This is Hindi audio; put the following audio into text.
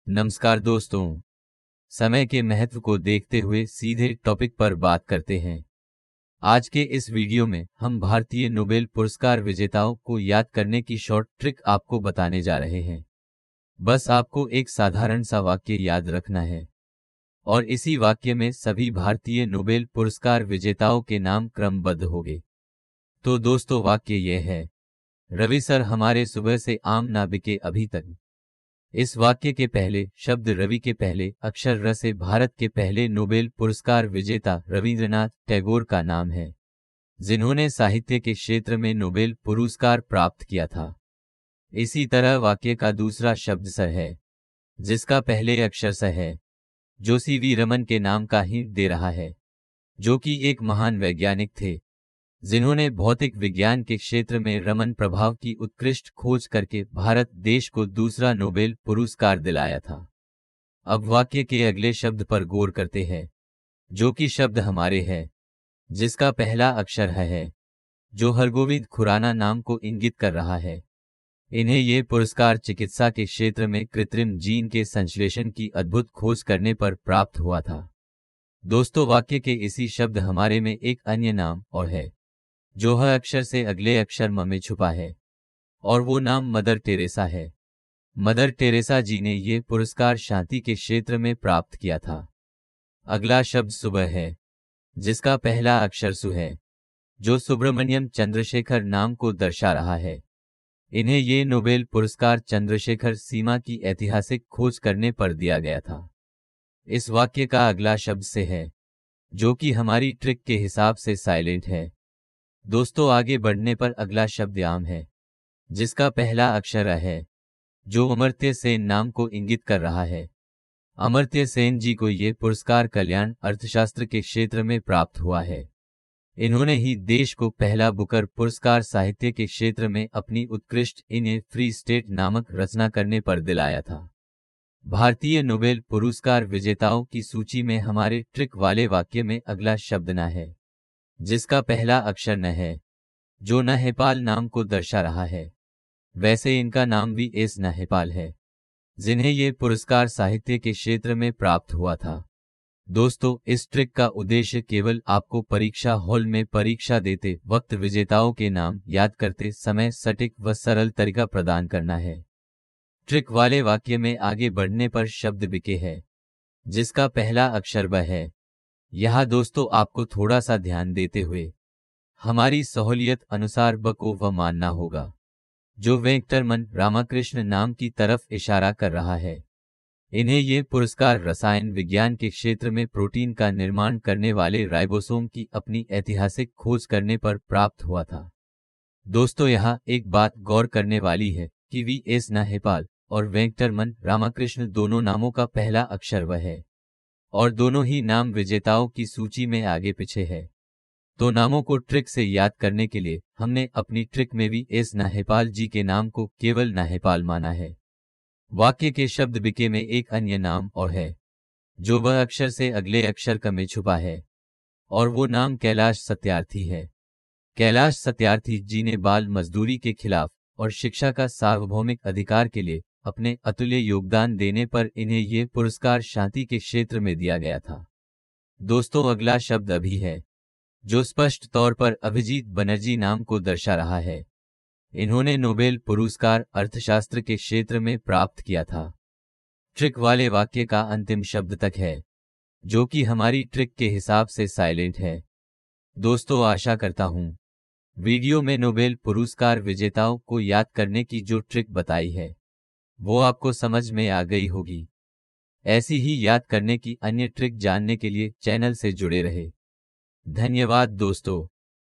नमस्कार दोस्तों। समय के महत्व को देखते हुए सीधे टॉपिक पर बात करते हैं। आज के इस वीडियो में हम भारतीय नोबेल पुरस्कार विजेताओं को याद करने की शॉर्ट ट्रिक आपको बताने जा रहे हैं। बस आपको एक साधारण सा वाक्य याद रखना है और इसी वाक्य में सभी भारतीय नोबेल पुरस्कार विजेताओं के नाम क्रमबद्ध होंगे। तो दोस्तों, वाक्य यह है, रवि सर हमारे सुबह से आम ना बिके अभी तक। इस वाक्य के पहले शब्द रवि के पहले अक्षर र से भारत के पहले नोबेल पुरस्कार विजेता रविंद्रनाथ टैगोर का नाम है, जिन्होंने साहित्य के क्षेत्र में नोबेल पुरस्कार प्राप्त किया था। इसी तरह वाक्य का दूसरा शब्द स है, जिसका पहले अक्षर स है, जो सीवी रमन के नाम का हिंट दे रहा है, जो कि एक महान वैज्ञानिक थे, जिन्होंने भौतिक विज्ञान के क्षेत्र में रमन प्रभाव की उत्कृष्ट खोज करके भारत देश को दूसरा नोबेल पुरस्कार दिलाया था। अब वाक्य के अगले शब्द पर गौर करते हैं, जो कि शब्द हमारे है, जिसका पहला अक्षर है, जो हरगोविंद खुराना नाम को इंगित कर रहा है। इन्हें ये पुरस्कार चिकित्सा के क्षेत्र में कृत्रिम जीन के संश्लेषण की अद्भुत खोज करने पर प्राप्त हुआ था। दोस्तों, वाक्य के इसी शब्द हमारे में एक अन्य नाम और है, जो ह अक्षर से अगले अक्षर म में छुपा है, और वो नाम मदर टेरेसा है। मदर टेरेसा जी ने ये पुरस्कार शांति के क्षेत्र में प्राप्त किया था। अगला शब्द सुबह है, जिसका पहला अक्षर सु है, जो सुब्रमण्यम चंद्रशेखर नाम को दर्शा रहा है। इन्हें ये नोबेल पुरस्कार चंद्रशेखर सीमा की ऐतिहासिक खोज करने पर दिया गया था। इस वाक्य का अगला शब्द से है, जो कि हमारी ट्रिक के हिसाब से साइलेंट है। दोस्तों, आगे बढ़ने पर अगला शब्द आम है, जिसका पहला अक्षर है, जो अमर्त्य सेन नाम को इंगित कर रहा है। अमर्त्य सेन जी को ये पुरस्कार कल्याण अर्थशास्त्र के क्षेत्र में प्राप्त हुआ है। इन्होंने ही देश को पहला बुकर पुरस्कार साहित्य के क्षेत्र में अपनी उत्कृष्ट इन ए फ्री स्टेट नामक रचना करने पर दिलाया था। भारतीय नोबेल पुरस्कार विजेताओं की सूची में हमारे ट्रिक वाले वाक्य में अगला शब्द न है, जिसका पहला अक्षर न है, जो नहेपाल नाम को दर्शा रहा है। वैसे इनका नाम भी एस नहेपाल है, जिन्हें ये पुरस्कार साहित्य के क्षेत्र में प्राप्त हुआ था। दोस्तों, इस ट्रिक का उद्देश्य केवल आपको परीक्षा हॉल में परीक्षा देते वक्त विजेताओं के नाम याद करते समय सटीक व सरल तरीका प्रदान करना है। ट्रिक वाले वाक्य में आगे बढ़ने पर शब्द बिके है, जिसका पहला अक्षर ब है। यहाँ दोस्तों, आपको थोड़ा सा ध्यान देते हुए हमारी सहूलियत अनुसार ब को व मानना होगा, जो वेंकटरमन रामाकृष्ण नाम की तरफ इशारा कर रहा है। इन्हें ये पुरस्कार रसायन विज्ञान के क्षेत्र में प्रोटीन का निर्माण करने वाले राइबोसोम की अपनी ऐतिहासिक खोज करने पर प्राप्त हुआ था। दोस्तों, यहाँ एक बात गौर करने वाली है कि वी एस नहेपाल और वेंकटरमन रामाकृष्ण दोनों नामों का पहला अक्षर व है, और दोनों ही नाम विजेताओं की सूची में आगे पीछे है। तो नामों को ट्रिक से याद करने के लिए हमने अपनी ट्रिक में भी एस नहेपाल जी के नाम को केवल नहेपाल माना है। वाक्य के शब्द बिके में एक अन्य नाम और है, जो वह अक्षर से अगले अक्षर क में छुपा है, और वो नाम कैलाश सत्यार्थी है। कैलाश सत्यार्थी जी ने बाल मजदूरी के खिलाफ और शिक्षा का सार्वभौमिक अधिकार के लिए अपने अतुल्य योगदान देने पर इन्हें ये पुरस्कार शांति के क्षेत्र में दिया गया था। दोस्तों, अगला शब्द अभी है, जो स्पष्ट तौर पर अभिजीत बनर्जी नाम को दर्शा रहा है। इन्होंने नोबेल पुरस्कार अर्थशास्त्र के क्षेत्र में प्राप्त किया था। ट्रिक वाले वाक्य का अंतिम शब्द तक है, जो कि हमारी ट्रिक के हिसाब से साइलेंट है। दोस्तों, आशा करता हूं वीडियो में नोबेल पुरस्कार विजेताओं को याद करने की जो ट्रिक बताई है, वो आपको समझ में आ गई होगी। ऐसी ही याद करने की अन्य ट्रिक जानने के लिए चैनल से जुड़े रहे। धन्यवाद दोस्तों।